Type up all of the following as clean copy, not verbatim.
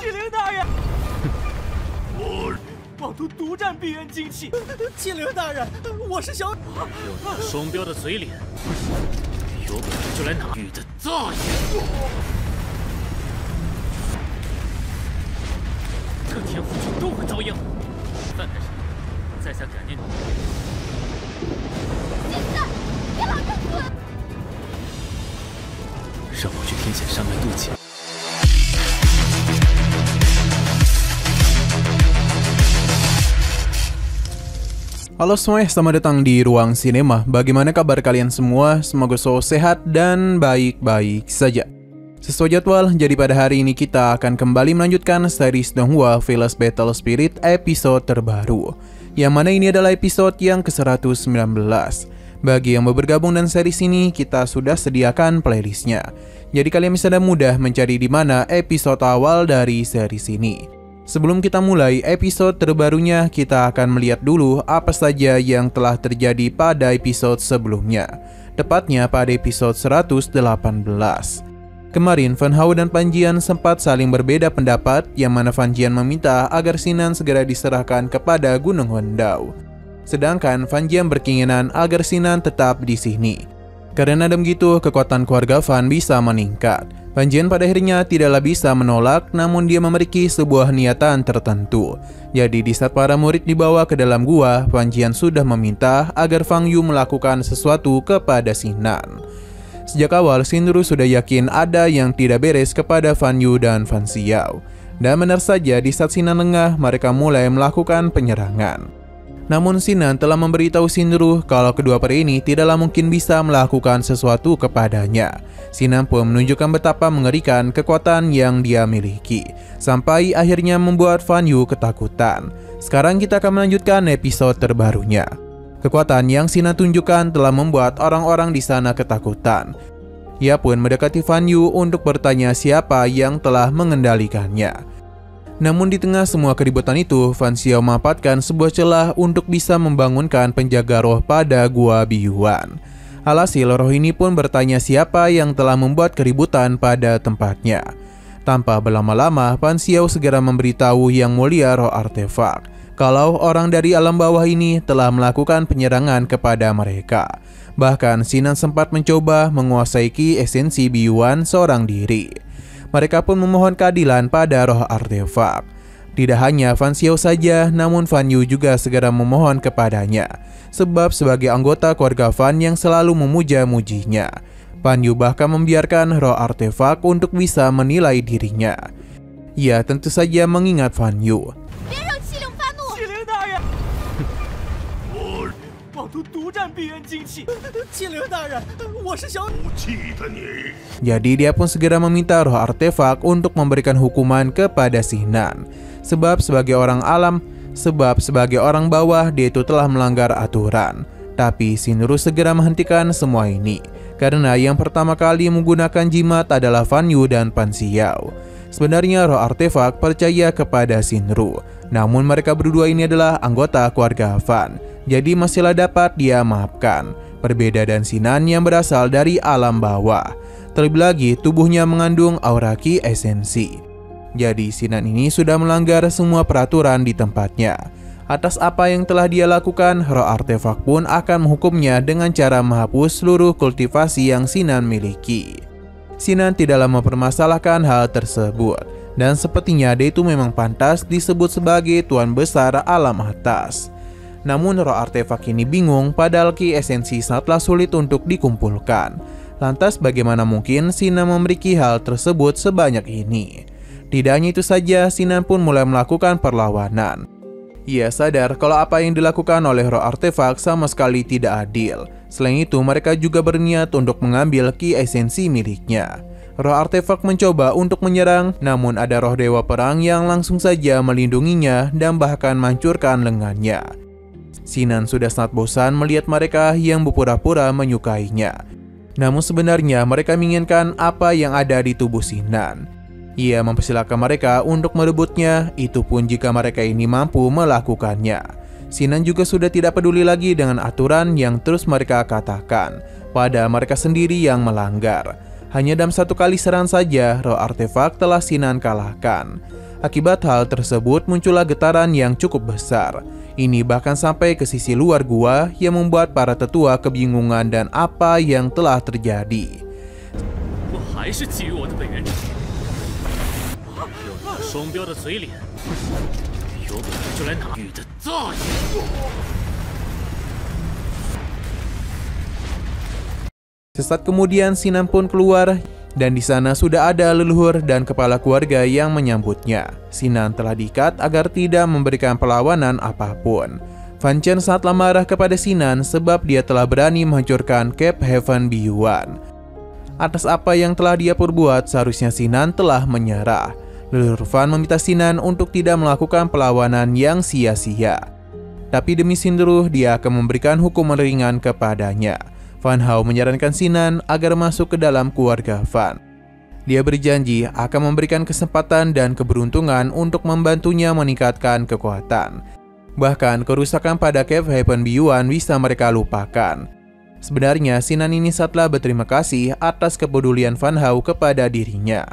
启灵大人，妄图独占碧渊精气！启灵大人，我是小……有那双标的嘴脸，有本事就来拿玉的大爷！这天父君都会遭殃。范太师，在下感念你。现在，别老这混！让我去天险山脉渡劫。Halo semuanya, selamat datang di Ruang Sinema. Bagaimana kabar kalian semua? Semoga selalu sehat dan baik-baik saja. Sesuai jadwal, jadi pada hari ini kita akan kembali melanjutkan series Donghua Village Battle Spirit episode terbaru, yang mana ini adalah episode yang ke-119. Bagi yang mau bergabung dengan series ini, kita sudah sediakan playlistnya. Jadi kalian bisa dengan mudah mencari di mana episode awal dari series ini. Sebelum kita mulai episode terbarunya, kita akan melihat dulu apa saja yang telah terjadi pada episode sebelumnya, tepatnya pada episode 118. Kemarin, Fan Hao dan Fan Jian sempat saling berbeda pendapat, yang mana Fan Jian meminta agar Sinan segera diserahkan kepada Gunung Wendao. Sedangkan Fan Jian berkeinginan agar Sinan tetap di sini. Karena begitu, kekuatan keluarga Fan bisa meningkat. Fan Jian pada akhirnya tidaklah bisa menolak, namun dia memiliki sebuah niatan tertentu. Jadi di saat para murid dibawa ke dalam gua, Fan Jian sudah meminta agar Fang Yu melakukan sesuatu kepada Sinan. Sejak awal, Shinru sudah yakin ada yang tidak beres kepada Fan Yu dan Fan Xiao. Dan benar saja, di saat Sinan lengah, mereka mulai melakukan penyerangan. Namun Sinan telah memberitahu Shinru kalau kedua pria ini tidaklah mungkin bisa melakukan sesuatu kepadanya. Sinan pun menunjukkan betapa mengerikan kekuatan yang dia miliki, sampai akhirnya membuat Fan Yu ketakutan. Sekarang kita akan melanjutkan episode terbarunya. Kekuatan yang Sinan tunjukkan telah membuat orang-orang di sana ketakutan. Ia pun mendekati Fan Yu untuk bertanya siapa yang telah mengendalikannya. Namun di tengah semua keributan itu, Fan Xiao memanfaatkan sebuah celah untuk bisa membangunkan penjaga roh pada Gua Biyuan. Alhasil roh ini pun bertanya siapa yang telah membuat keributan pada tempatnya. Tanpa berlama-lama, Fan Xiao segera memberitahu Yang Mulia Roh Artefak kalau orang dari alam bawah ini telah melakukan penyerangan kepada mereka. Bahkan Sinan sempat mencoba menguasai ki esensi Biyuan seorang diri. Mereka pun memohon keadilan pada roh artefak. Tidak hanya Fan Xiao saja, namun Fan Yu juga segera memohon kepadanya. Sebab sebagai anggota keluarga Fan yang selalu memuja-mujinya, Fan Yu bahkan membiarkan roh artefak untuk bisa menilai dirinya. Ia tentu saja mengingat Fan Yu. Jadi dia pun segera meminta roh artefak untuk memberikan hukuman kepada Sinan. Sebab sebagai orang bawah, dia itu telah melanggar aturan. Tapi Shinru segera menghentikan semua ini, karena yang pertama kali menggunakan jimat adalah Fan Yu dan Fan Xiao. Sebenarnya roh artefak percaya kepada Shinru, namun mereka berdua ini adalah anggota keluarga Fan, jadi masihlah dapat dia maafkan. Berbeda dan Sinan yang berasal dari alam bawah. Terlebih lagi tubuhnya mengandung aura ki esensi. Jadi Sinan ini sudah melanggar semua peraturan di tempatnya. Atas apa yang telah dia lakukan, roh artefak pun akan menghukumnya dengan cara menghapus seluruh kultivasi yang Sinan miliki. Sinan tidaklah mempermasalahkan hal tersebut, dan sepertinya dia itu memang pantas disebut sebagai Tuan Besar Alam Atas. Namun roh artefak ini bingung, padahal ki esensi sangatlah sulit untuk dikumpulkan. Lantas bagaimana mungkin Sinan memiliki hal tersebut sebanyak ini? Tidak hanya itu saja, Sinan pun mulai melakukan perlawanan. Ia sadar kalau apa yang dilakukan oleh roh artefak sama sekali tidak adil. Selain itu, mereka juga berniat untuk mengambil ki esensi miliknya. Roh artefak mencoba untuk menyerang, namun ada roh dewa perang yang langsung saja melindunginya dan bahkan menghancurkan lengannya. Sinan sudah sangat bosan melihat mereka yang berpura-pura menyukainya. Namun sebenarnya mereka menginginkan apa yang ada di tubuh Sinan. Ia mempersilahkan mereka untuk merebutnya, itu pun jika mereka ini mampu melakukannya. Sinan juga sudah tidak peduli lagi dengan aturan yang terus mereka katakan, padahal mereka sendiri yang melanggar. Hanya dalam satu kali serangan saja, roh artefak telah Sinan kalahkan. Akibat hal tersebut muncullah getaran yang cukup besar. Ini bahkan sampai ke sisi luar gua yang membuat para tetua kebingungan dan apa yang telah terjadi. Sesaat kemudian Sinan pun keluar. Dan di sana sudah ada leluhur dan kepala keluarga yang menyambutnya. Sinan telah diikat agar tidak memberikan perlawanan apapun. Fan Chen sangatlah marah kepada Sinan sebab dia telah berani menghancurkan Cape Heaven Beyond. Atas apa yang telah dia perbuat, seharusnya Sinan telah menyerah. Leluhur Fan meminta Sinan untuk tidak melakukan perlawanan yang sia-sia. Tapi demi Xingderu, dia akan memberikan hukuman ringan kepadanya. Fan Hao menyarankan Sinan agar masuk ke dalam keluarga Fan. Dia berjanji akan memberikan kesempatan dan keberuntungan untuk membantunya meningkatkan kekuatan. Bahkan kerusakan pada Cape Heaven Beyond bisa mereka lupakan. Sebenarnya Sinan ini sangatlah berterima kasih atas kepedulian Fan Hao kepada dirinya.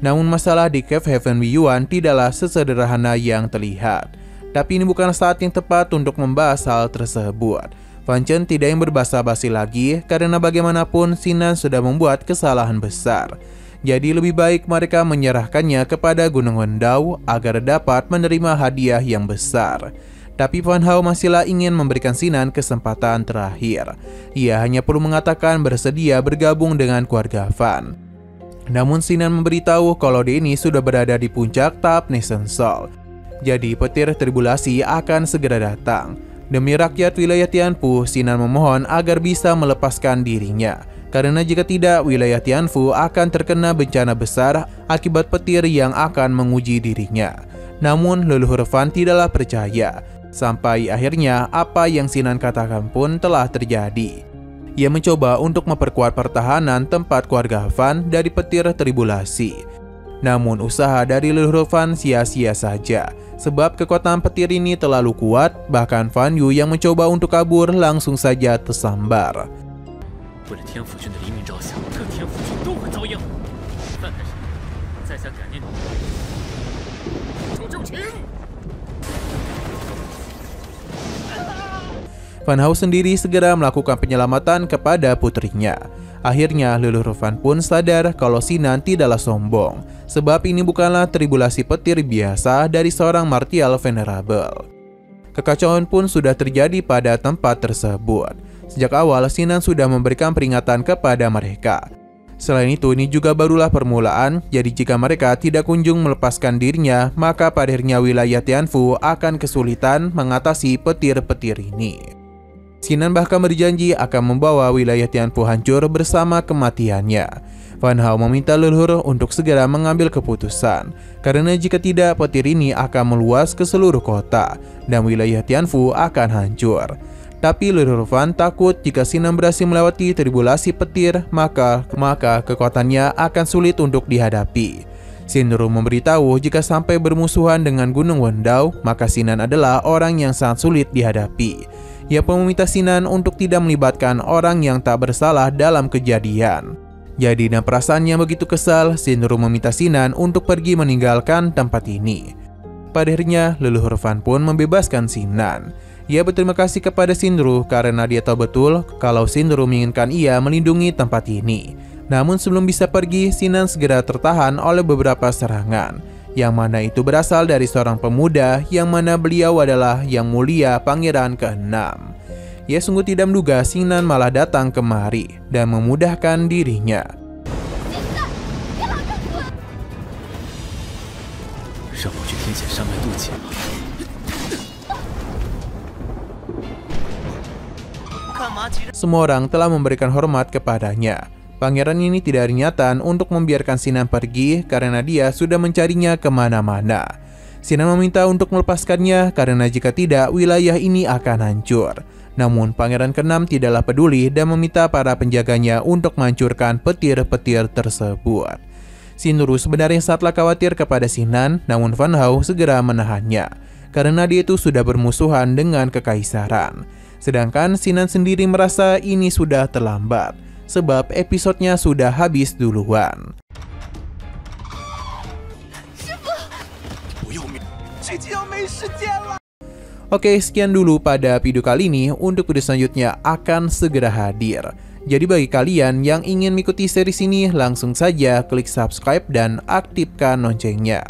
Namun masalah di Cape Heaven Beyond tidaklah sesederhana yang terlihat. Tapi ini bukan saat yang tepat untuk membahas hal tersebut. Fan Chen tidak yang berbasa-basi lagi karena bagaimanapun Sinan sudah membuat kesalahan besar. Jadi lebih baik mereka menyerahkannya kepada Gunung Wendao agar dapat menerima hadiah yang besar. Tapi Fan Hao masihlah ingin memberikan Sinan kesempatan terakhir. Ia hanya perlu mengatakan bersedia bergabung dengan keluarga Fan. Namun Sinan memberitahu kalau dia ini sudah berada di puncak tahap Nation Soul. Jadi petir tribulasi akan segera datang. Demi rakyat wilayah Tianfu, Sinan memohon agar bisa melepaskan dirinya. Karena jika tidak, wilayah Tianfu akan terkena bencana besar akibat petir yang akan menguji dirinya. Namun leluhur Fan tidaklah percaya. Sampai akhirnya apa yang Sinan katakan pun telah terjadi. Ia mencoba untuk memperkuat pertahanan tempat keluarga Fan dari petir tribulasi. Namun usaha dari leluhur Fan sia-sia saja. Sebab kekuatan petir ini terlalu kuat, bahkan Fan Yu yang mencoba untuk kabur langsung saja tersambar. Fan Hao sendiri segera melakukan penyelamatan kepada putrinya. Akhirnya leluhur Fan pun sadar kalau Sinan tidaklah sombong, sebab ini bukanlah tribulasi petir biasa dari seorang martial venerable. Kekacauan pun sudah terjadi pada tempat tersebut. Sejak awal Sinan sudah memberikan peringatan kepada mereka. Selain itu, ini juga barulah permulaan, jadi jika mereka tidak kunjung melepaskan dirinya, maka pada akhirnya wilayah Tianfu akan kesulitan mengatasi petir-petir ini. Sinan bahkan berjanji akan membawa wilayah Tianfu hancur bersama kematiannya. Fan Hao meminta leluhur untuk segera mengambil keputusan, karena jika tidak petir ini akan meluas ke seluruh kota dan wilayah Tianfu akan hancur. Tapi leluhur Fan takut jika Sinan berhasil melewati tribulasi petir, maka kekuatannya akan sulit untuk dihadapi. Xingderu memberitahu jika sampai bermusuhan dengan Gunung Wendao, maka Sinan adalah orang yang sangat sulit dihadapi. Ia pun meminta Sinan untuk tidak melibatkan orang yang tak bersalah dalam kejadian. Jadi dan perasaannya begitu kesal, Xingderu meminta Sinan untuk pergi meninggalkan tempat ini. Pada akhirnya, leluhur Fan pun membebaskan Sinan. Ia berterima kasih kepada Xingderu karena dia tahu betul kalau Xingderu menginginkan ia melindungi tempat ini. Namun sebelum bisa pergi, Sinan segera tertahan oleh beberapa serangan. Yang mana itu berasal dari seorang pemuda yang mana beliau adalah Yang Mulia Pangeran ke-6. Ia sungguh tidak menduga Sinan malah datang kemari dan memudahkan dirinya. Semua orang telah memberikan hormat kepadanya. Pangeran ini tidak ada niatan untuk membiarkan Sinan pergi karena dia sudah mencarinya kemana-mana. Sinan meminta untuk melepaskannya karena jika tidak wilayah ini akan hancur. Namun Pangeran ke-6 tidaklah peduli dan meminta para penjaganya untuk menghancurkan petir-petir tersebut. Xingderu sebenarnya sangatlah khawatir kepada Sinan, namun Fan Hao segera menahannya karena dia itu sudah bermusuhan dengan kekaisaran. Sedangkan Sinan sendiri merasa ini sudah terlambat. sebab episodenya sudah habis duluan. Oke, sekian dulu pada video kali ini. Untuk video selanjutnya akan segera hadir. Jadi bagi kalian yang ingin mengikuti series ini, langsung saja klik subscribe dan aktifkan loncengnya.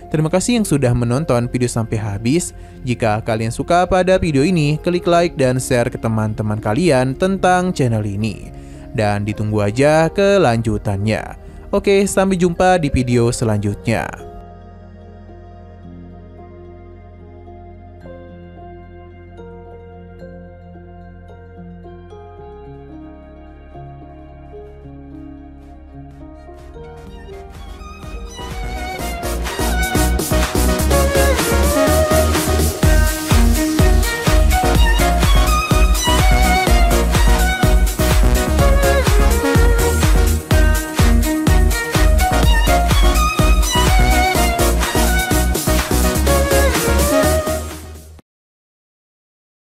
Terima kasih yang sudah menonton video sampai habis. Jika kalian suka pada video ini, klik like dan share ke teman-teman kalian tentang channel ini. Dan ditunggu aja kelanjutannya. Oke, sampai jumpa di video selanjutnya.